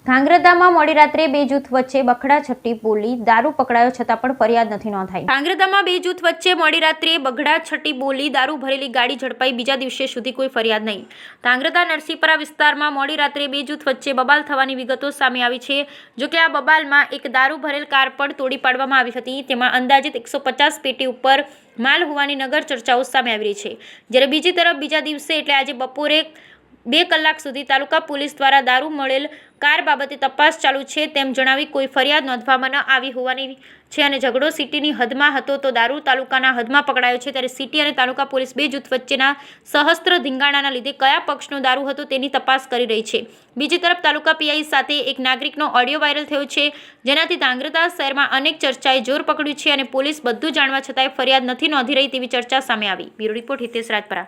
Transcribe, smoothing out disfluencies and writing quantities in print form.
ધાંગ્રધામાં મોડી રાત્રે બે જૂથ વચ્ચે બખડાછટ્ટી બોલી દારૂ પકડાયો છતાં પણ ફરિયાદ નથી નોંધાઈ। ધાંગ્રધામાં બે જૂથ વચ્ચે મોડી રાત્રે બગડાછટ્ટી બોલી દારૂ ભરેલી ગાડી ઝડપાઈ બીજા દિવસે સુધી કોઈ ફરિયાદ નહીં। ધાંગ્રધા નરસિંહપરા વિસ્તારમાં મોડી રાત્રે બે જૂથ વચ્ચે બબાલ થવાની વિગતો સામે આવી છે। જોકે આ બબાલમાં એક દારૂ ભરેલ કાર પણ તોડી પાડવામાં આવી હતી। તેમાં અંદાજિત 150 પેટી ઉપર માલ હોવાની નગર ચર્ચાઓ સામે આવી રહી છે। જ્યારે બીજી તરફ બીજા દિવસે એટલે આજે બપોરે 2 કલાક સુધી તાલુકા પોલીસ દ્વારા દારૂ મળેલ કાર બાબતે તપાસ ચાલુ છે તેમ જણાવી કોઈ ફરિયાદ નોંધવામાં ન આવી હોવાની છે અને ઝઘડો સિટીની હદમાં હતો તો દારૂ તાલુકાના હદમાં પકડાયો છે। ત્યારે સિટી અને તાલુકા પોલીસ બે જૂથ વચ્ચેના સહસ્ત્ર ધીંગાણાના લીધે કયા પક્ષનો દારૂ હતો તેની તપાસ કરી રહી છે। બીજી તરફ તાલુકા પીઆઈ સાથે એક નાગરિકનો ઓડિયો વાયરલ થયો છે જેનાથી ધાંગ્રધા શહેરમાં અનેક ચર્ચાએ જોર પકડ્યું છે અને પોલીસ બધું જાણવા છતાંય ફરિયાદ નથી નોંધી રહી તેવી ચર્ચા સામે આવી। Bureau report Hitesh Rajpara.